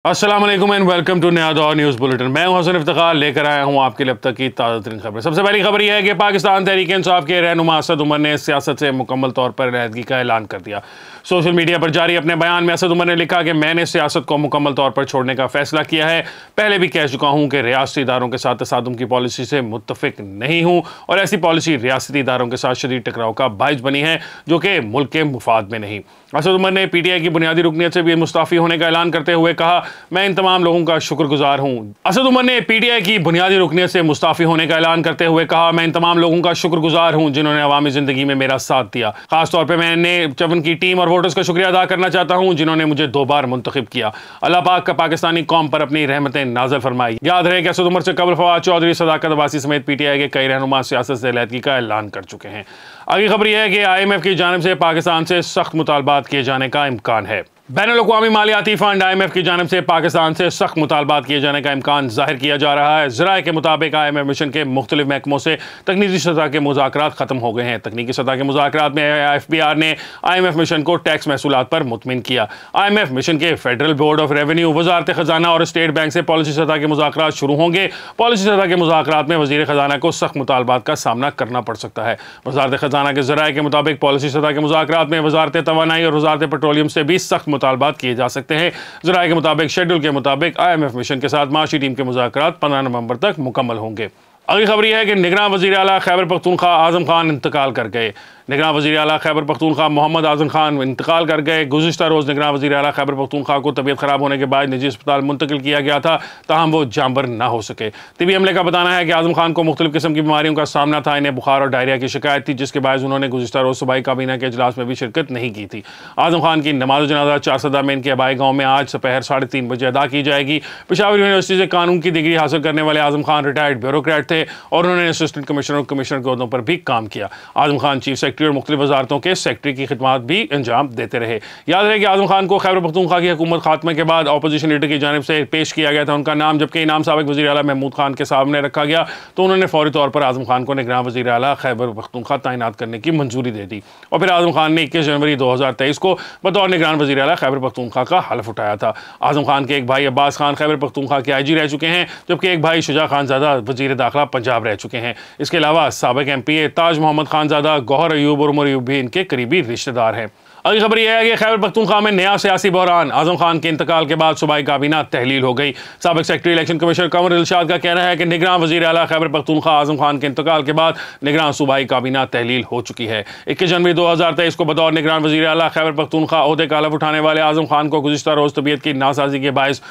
अस्सलाम वालेकुम and welcome to नया दौर न्यूज़ बुलेटिन। मैं हूं हसन इफ्तिखार, लेकर आया हूं आपके लिए अब तक की ताज़ा तरीन खबरें। सबसे पहली खबर यह है कि पाकिस्तान तहरीक इंसाफ के रहनुमा असद उमर ने सियासत से मुकम्मल तौर पर अलहदगी का ऐलान कर दिया। सोशल मीडिया पर जारी अपने बयान में असद उमर ने लिखा कि मैंने सियासत को मुकम्मल तौर पर छोड़ने का फैसला किया है। पहले भी कह चुका हूँ कि रियासती इदारों के साथ तसादुम की पॉलिसी से मुत्तफिक नहीं हूँ और ऐसी पॉलिसी रियासती इदारों के साथ शदीद टकराव का बाइस बनी है जो कि मुल्क के मुफाद में नहीं। असद उमर ने PTI की बुनियादी रुकनीत से भी मुस्ताफ़ी होने का ऐलान करते हुए कहा, मैं इन तमाम लोगों का शुक्रगुजार हूँ। असद उमर ने PTI की बुनियादी रुकनीत से मुस्ताफ़ी होने का ऐलान करते हुए कहा, मैं इन तमाम लोगों का शुक्रगुजार हूँ जिन्होंने अवामी ज़िंदगी में मेरा साथ दिया। खासतौर पर मैंने चवन की टीम और वोटर्स का शुक्रिया अदा करना चाहता हूँ जिन्होंने मुझे 2 बार मुंतखब किया। अल्लाह पाक का पाकिस्तानी कौम पर अपनी रहमतें नाज़िल फरमाई। याद रहे कि असद उमर से कबल फवाद चौधरी, सदाकत अब्बासी समेत PTI के कई रहनुमा सियासत से अलहदगी का ऐलान कर चुके हैं। आगे खबर यह है कि IMF की जानिब से पाकिस्तान से सख्त मुतालबात किए जाने का इम्कान है। बैनुल-अक़वामी मालियाती फंड IMF की जानिब से पाकिस्तान से सख्त मुतालबात किए जाने का इम्कान जाहिर किया जा रहा है। ज़राए के मुताबिक IMF मिशन के मुख्तलिफ महकमों से तकनीकी सतह के मुज़ाकरात ख़त्म हो गए हैं। तकनीकी सतह के मुज़ाकरात में FBR ने IMF मिशन को टैक्स महसूलात पर मुतमिन किया। IMF मिशन के फेडरल बोर्ड ऑफ रेवेन्यू, वज़ारत ख़जाना और स्टेट बैंक से पॉलिसी सतह के मुज़ाकरात शुरू होंगे। पॉलिसी सतह के मुज़ाकरात में वज़ीर ख़जाना को सख्त मुतालबात का सामना करना पड़ सकता है। वज़ारत ख़जाना के ज़राए के मुताबिक पॉलिसी सतह के मुज़ाकरात में वज़ारत तवानाई और वज़ारत पेट्रोलियम से भी सख्त मुतालबात किए जा सकते हैं। ज़राए के मुताबिक शेड्यूल के मुताबिक IMF मिशन के साथ माशी टीम के मुज़ाकरात 15 नवंबर तक मुकम्मल होंगे। अगली खबर यह है कि निगरान वज़ीर आला खैबर पख्तूनख्वा आज़म खान इंतकाल कर गए। निगरान वज़ीर आला खैबर पख्तूनख्वा मोहम्मद आज़म खान इंतकाल कर गए। गुज़िश्ता रोज़ निगरान वज़ीर आला खैबर पख्तूनख्वा को तबीयत ख़राब होने के बाद निजी अस्पताल मुंतकिल किया गया था, ताहम वो जानबर ना हो सके। तिबी अमले का बताना है कि आज़म खान को मुख्तलिफ किस्म की बीमारियों का सामना था। इन्हें बुखार और डायरिया की शिकायत थी, जिसके बायस उन्होंने गुज़िश्ता रोज़ सूबाई काबीना के इजलास में भी शिरकत नहीं की थी। आज़म खान की नमाज जनाजा चारसदा में इनके आबाई गाँव में आज दोपहर 3:30 बजे अदा की जाएगी। पेशावर यूनिवर्सिटी से कानून की डिग्री हासिल करने वाले आज़म खान रिटायर्ड ब्यूरोक्रेट थे और उन्होंने असिस्टेंट कमिश्नर और कमिश्नर के ओहदों पर भी काम किया। आज़म खान चीफ सेक्रेटरी और मुख्तलिफ वजारतों के सेक्रेटरी की खिदमत भी अंजाम देते रहे। याद रहे कि आज़म खान को खैबर पख्तूनख्वा की हुकूमत खात्मे के बाद अपोजिशन लीडर की जानिब से पेश किया गया था उनका नाम, जबकि इनाम साबिक वज़ीर आला महमूद खान के सामने रखा गया तो उन्होंने फौरी तौर पर आज़म खान को निगरान वज़ीर आला खैबर पख्तूनख्वा तैनात करने की मंजूरी दे दी और फिर आज़म खान ने 21 जनवरी 2023 को बतौर निगरान वज़ीर आला खैबर पख्तूनख्वा का हल्फ उठाया था। आज़म खान के एक भाई अब्बास खान खैबर पख्तूनख्वा के IG रह चुके हैं, जबकि एक भाई शुजा खानज़ादा वज़ीर दाखिला पंजाब रह चुके हैं। इसके अलावा साबिक MPA ताज मोहम्मद खानज़ादा, गौहर अयूब और उमर अयूब भी इनके करीबी रिश्तेदार हैं। अगली खबर यह है कि खैबर पख्तूनख्वा में नया सियासी बहरान। आज़म खान के इंतकाल के बाद सूबाई काबीना तहलील हो गई। साबिक सेक्रेटरी इलेक्शन कमिश्नर कमर दिलशाद का कहना है कि निगरान वज़ीर आला खैबर पख्तूनख्वा आज़म खान के इंतकाल के बाद निगरान सूबाई काबीना तहलील हो चुकी है। 21 जनवरी 2023 को बतौर निगरान वज़ीर आला खैबर पख्तूनख्वा ओहदे का हल्फ उठाने वाले आज़म खान को गुज़िश्ता रोज़ तबीयत की नासाजी के बायस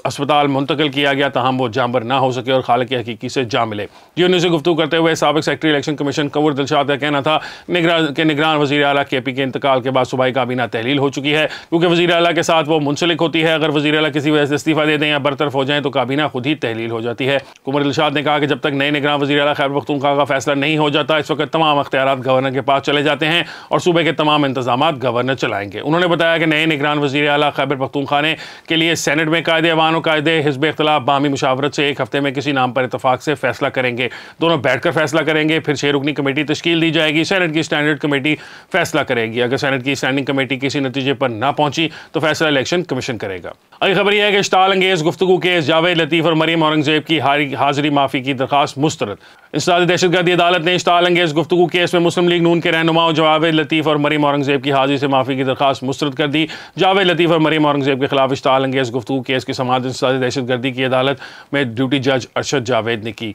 अस्पताल मुंतकिल किया गया, ताहम वो जानबर ना हो सके और खालिक हकीकी से जा मिले। यूनिवर्सिटी से गुफ्तगू करते हुए साबिक सेक्रेटरी इलेक्शन कमीशन कमर दिलशाद का कहना था निगरान वज़ीर आला KP के इंतकाल के बाद सूबाई काबीना तहलील हो चुकी है, क्योंकि वज़ीर आला के साथ वो मुंसलिक होती है। अगर वज़ीर आला किसी वजह से इस्तीफा दे दें या बरतरफ हो जाएं तो काबीना खुद ही तहलील हो जाती है। कुमर दिलशाद ने कहा कि जब तक नए निगरान वज़ीर आला खैबर पख्तूनख्वा का फैसला नहीं हो जाता, इस वक्त तमाम अख्तियारात गवर्नर के पास चले जाते हैं और सूबे के तमाम इंतजामात गवर्नर चलाएंगे। उन्होंने बताया कि नए निगरान वज़ीर आला खैबर पख्तूनख्वा के लिए सेनेट में कायदे अवान और कायदे हिज़्ब इख्तिलाफ बाहमी मुशावरत से 1 हफ्ते में किसी नाम पर इतफाक से फैसला करेंगे। दोनों बैठकर फैसला करेंगे, फिर 6 रुकनी कमेटी तश्कील दी जाएगी। सेनेट की स्टैंडर्ड कमेटी फैसला करेगी। अगर सेनेट की स्टैंडिंग कमेटी किसी नतीजे पर ना पहुंची तो फैसला इलेक्शन कमीशन करेगा। अगली खबर यह है कि इश्ताल अंगेज गुफ्तगू केस जावेद लतीफ़ और मरीम औरंगज़ेब की हाजिरी माफ़ी की दरखास्त मुस्तरद। इंसदादी दहशतगर्दी अदालत ने इश्ताल अंगेज गुफ्तगू केस में मुस्लिम लीग नून के रहनुमाओं जावेद लतीफ़ और मरीम औरंगज़ेब की हाजिरी से माफ़ी की दरखास्त मुस्तरद कर दी। जावेद लतीफ़ और मरीम औरंगज़ेब के खिलाफ इश्ताल अंगेज गुफ्तगू केस की समाअत इंसदादी दहशतगर्दी की अदालत में ड्यूटी जज अरशद जावेद ने की।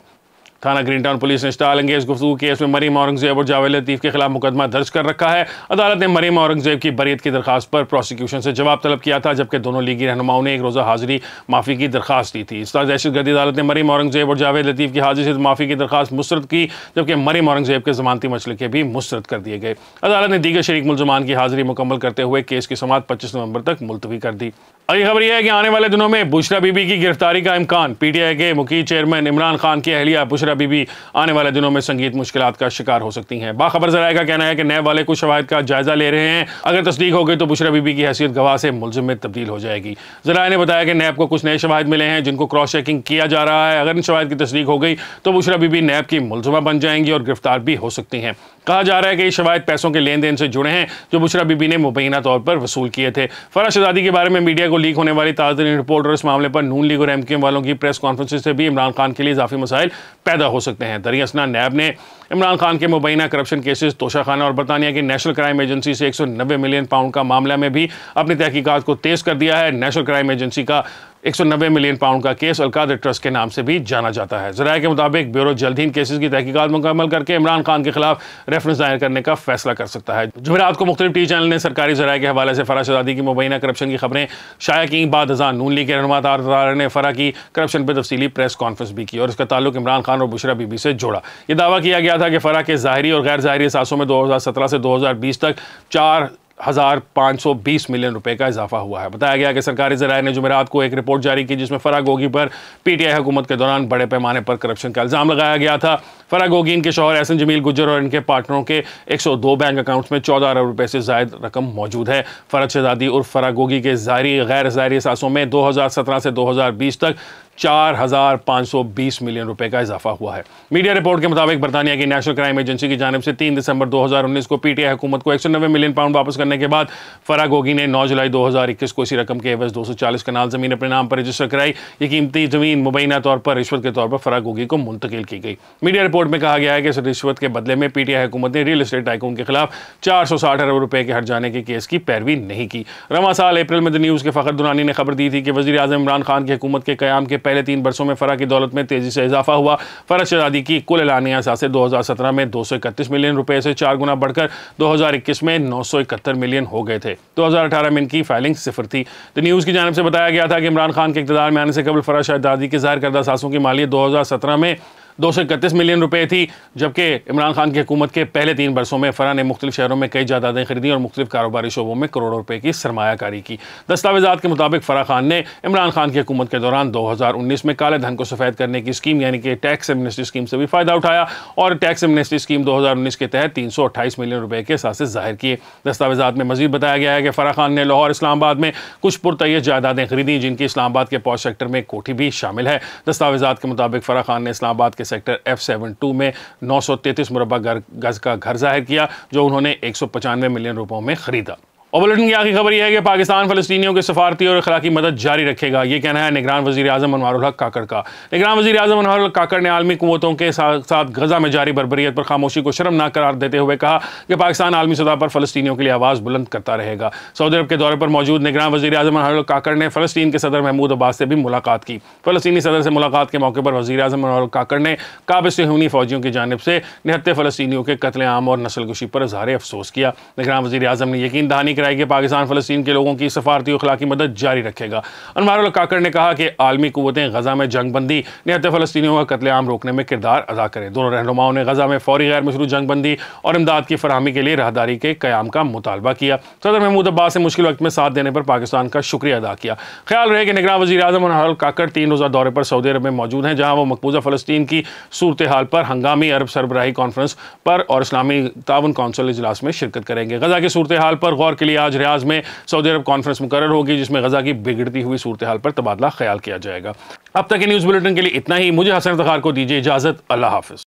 थाना ग्रीन टाउन पुलिस ने इश्ताल अंगेज गुफ्तगू केस में मरीम औरंगज़ेब और जावेद लतीफ़ के खिलाफ मुकदमा दर्ज कर रखा है। अदालत ने मरीम औरंगज़ेब की बरीयत की दरखास्त पर प्रोसिक्यूशन से जवाब तलब किया था, जबकि दोनों लीगी रहनुमाओं ने 1 रोज़ा हाजिरी माफ़ी की दरखास्त दी थी। इस्ताद दहशतगर्दी अदालत ने मरीम औरंगज़ेब और जावेद लतीफ़ की हाजिरी से माफ़ी की दरखास्त मुस्तरद की, जबकि मरीम औरंगज़ेब के ज़मानती मसलके भी मुस्तरद कर दिए गए। अदालत ने दीगर शरीक मुल्ज़मान की हाजिरी मुकम्मल करते हुए केस की समाअत 25 नवंबर तक मुलतवी कर दी। अगली खबर यह है कि आने वाले दिनों में बुशरा बीबी की गिरफ्तारी का इम्कान। PTI के मुखी चेयरमैन इमरान खान की अहलिया बुशरा बीबी आने वाले दिनों में संगीत मुश्किलात का शिकार हो सकती हैं। बाखबर ज़राए का कहना है कि नैब वाले कुछ शवाहिद का जायजा ले रहे हैं। अगर तस्दीक हो गई तो बुशरा बीबी की हैसियत गवाह से मुलजिम में तब्दील हो जाएगी। ज़राए ने बताया कि नैब को कुछ नए शवाहिद मिले हैं जिनको क्रॉस चेकिंग किया जा रहा है। अगर इन शवाहिद की तस्दीक हो गई तो बुशरा बीबी नैब की मुलजिमा बन जाएंगी और गिरफ्तार भी हो सकती हैं। कहा जा रहा है कि ये शवाहिद पैसों के लेन देन से जुड़े हैं जो बुशरा बीबी ने मुबैना तौर पर वसूल किए थे। फराह शहजादी के बारे में मीडिया को लीक होने वाली ताज़ा रिपोर्ट और इस मामले पर नून लीग और एमक्यूएम वालों की प्रेस कॉन्फ्रेंस से भी इमरान खान के लिए इजाफी मसाइल पैदा हो सकते हैं। दरियासना नैब ने इमरान खान के मुबैना करप्शन केसेस, तोशाखाना और बरतानिया की नेशनल क्राइम एजेंसी से 190 मिलियन पाउंड का मामला में भी अपनी तहकीकात को तेज कर दिया है। नेशनल क्राइम एजेंसी का 190 मिलियन पाउंड का केस अलकादर ट्रस्ट के नाम से भी जाना जाता है। ज़राए के मुताबिक ब्यूरो जल्द ही इन केसेस की तहकीकात मुकम्मल करके इमरान खान के खिलाफ रेफरेंस दायर करने का फैसला कर सकता है। जुमेरात को मुख्तलिफ टीवी चैनल ने सरकारी ज़राए के हवाले से फराह शहजादी की मुबैना करप्शन की खबरें शाया की। बाद अज़ान नून लीग के रहनुमा तारर ने फराह की करप्शन पर तफसीली प्रेस कॉन्फ्रेंस भी की और इसका ताल्लुक इमरान खान और बुशरा बीबी से जोड़ा। यह दावा किया गया था कि फराह के ज़ाहिरी और गैर ज़ाहिरी असासों में 2017 से 2020 तक 4,520 मिलियन रुपए का इजाफा हुआ है। बताया गया कि सरकारी ज़राए ने जुमेरात को एक रिपोर्ट जारी की जिसमें फराह गोगी पर पीटीआई हुकूमत के दौरान बड़े पैमाने पर करप्शन का इल्ज़ाम लगाया गया था। फराह गोगी, इनके शौहर एहसन जमील गुज्जर और इनके पार्टनरों के 102 बैंक अकाउंट्स में 14 अरब रुपए से ज़ायद रकम मौजूद है। फराह शहजादी और फराह गोगी के ज़ाहिरी गैर ज़ाहिरी असासों में 2017 से 2020 तक 4,520 मिलियन रुपए का इजाफा हुआ है। मीडिया रिपोर्ट के मुताबिक बरतानिया की नेशनल क्राइम एजेंसी की जानिब से 3 दिसंबर 2019 को पीटीआई हुकूमत को 190 मिलियन पाउंड वापस करने के बाद फराह गोगी ने 9 जुलाई 2021 को इसी रकम के एवज 240 कनाल जमीन अपने नाम पर रजिस्टर कराई। ये कीमती जमीन मुबैना तौर पर रिश्वत के तौर पर फराह गोगी को मुंतकिल की गई। मीडिया रिपोर्ट में कहा गया है कि इस रिश्वत के बदले में पीटीआई हुकूमत ने रियल एस्टेट टाइकून के खिलाफ 460 अरब रुपए के हट जाने के केस की पैरवी नहीं की। रवां साल अप्रैल में द न्यूज़ के फ़खर दुरानी ने खबर दी थी कि वज़ीर आज़म इमरान खान की हुकूमत के क़याम के पहले 3 बरसों में फराह की दौलत में तेजी से इजाफा हुआ। फराह शहजादी की कुल एलानिया असासे 2017 में 231 मिलियन रुपए से 4 गुना बढ़कर 2021 में 971 मिलियन हो गए थे। 2018 में इनकी फाइलिंग सिफर थी। द न्यूज़ की जानिब से बताया गया था कि इमरान खान के इक़्तिदार में आने से कबल फराह शहजादी के ज़ाहिर करदा असासों की मालियत 2017 में 231 मिलियन रुपए थी, जबकि इमरान खान की हुकूमत के पहले 3 बरसों में फराह ने मुख्तलिफ शहरों में कई जायदादें खरीदी और मुख्तलिफ कारोबारी शोबों में करोड़ों रुपए की सरमायाकारी की। दस्तावेजात के मुताबिक फराह खान ने इमरान खान की हुकूमत के दौरान 2019 में काले धन को सफ़ेद करने की स्कीम यानी कि टैक्स एमनेस्टी स्कीम से भी फ़ायदा उठाया और टैक्स एमनेस्टी स्कीम 2019 के तहत 328 मिलियन रुपए के असासे ज़ाहिर किए। दस्तावेजात में मजीद बताया गया है कि फराह खान ने लाहौर इस्लामाबाद में कुछ पुरतय्यस जायदादें खरीदी जिनकी इस्लामाबाद के पॉश सेक्टर में कोठी भी शामिल है। दस्तावेजात के मुताबिक फराह खान ने इस्लामाबाद के सेक्टर F72 में 933 मुरब्बा गज का घर जाहिर किया जो उन्होंने 195 मिलियन रुपयों में खरीदा। और बुलेटिन की आखिरी खबर यह है कि पाकिस्तान फ़लस्तीनियों के सफारती और अखलाकी मदद जारी रखेगा। ये कहना है निगरान वज़ीर आज़म अनवारुल हक काकड़ का। निगरान वज़ीर आज़म अनवारुल हक काकड़ ने आलमी क़ुव्वतों के साथ गजा में जारी बर्बरियत पर खामोशी को शर्मनाक करार देते हुए कहा कि पाकिस्तान आलमी सतह पर फ़लस्तीनियों के लिए आवाज़ बुलंद करता रहेगा। सऊदी अरब के दौरे पर मौजूद निगरान वज़ीर आज़म अनवारुल हक काकड़ ने फ़लस्तीन के सदर महमूद अब्बास से भी मुलाकात की। फ़लस्तीनी सदर से मुलाकात के मौके पर वज़ीर आज़म अनवारुल हक काकड़ ने काबिल सेहूनी फ़ौजियों की जानिब से निहत्ते फ़लस्तीनियों के कत्लेआम और नस्लकुशी पर इज़हार अफसोस किया। निगरान वज़ीर आज़म ने यकीन दहानी कराई कि पाकिस्तान फ़लस्तीन के लोगों की सफारती और अखलाकी मदद जारी रखेगा। अनवारुल हक काकड़ ने कहा कि आलमी क़ुव्वतें गजा में जंगबंदी निहत्ते फ़लस्तीनियों का कत्लेआम रोकने में किरदार अदा करें। दोनों रहनुमाओं ने गजा में फौरी गैर मशरूत जंगबंदी और इमदाद की फराहमी के लिए राहदारी के क़याम का मुतालबा किया। सदर महमूद अब्बास से मुश्किल वक्त में साथ देने पर पाकिस्तान का शुक्रिया अदा किया। ख्याल रहे कि निगरान वज़ीर आज़म अनवारुल हक काकड़ 3 रोज़ा दौरे पर सऊदी अरब में मौजूद हैं जहाँ वो मकबूजा फ़लस्तीन की सूरत हाल पर हंगामी अरब सरबराही कॉन्फ्रेंस पर और इस्लामी ताउन कौंसिल इजलास में शिरकत करेंगे। गजा की सूरत हाल पर गौर के लिए आज रियाज में सऊदी अरब कॉन्फ्रेंस मुकर्रर होगी जिसमें गजा की बिगड़ती हुई सूरत हाल पर तबादला ख्याल किया जाएगा। अब तक के न्यूज़ बुलेटिन के लिए इतना ही। मुझे हसन इफ्तिखार को दीजिए इजाज़त। अल्लाह हाफ़िज़।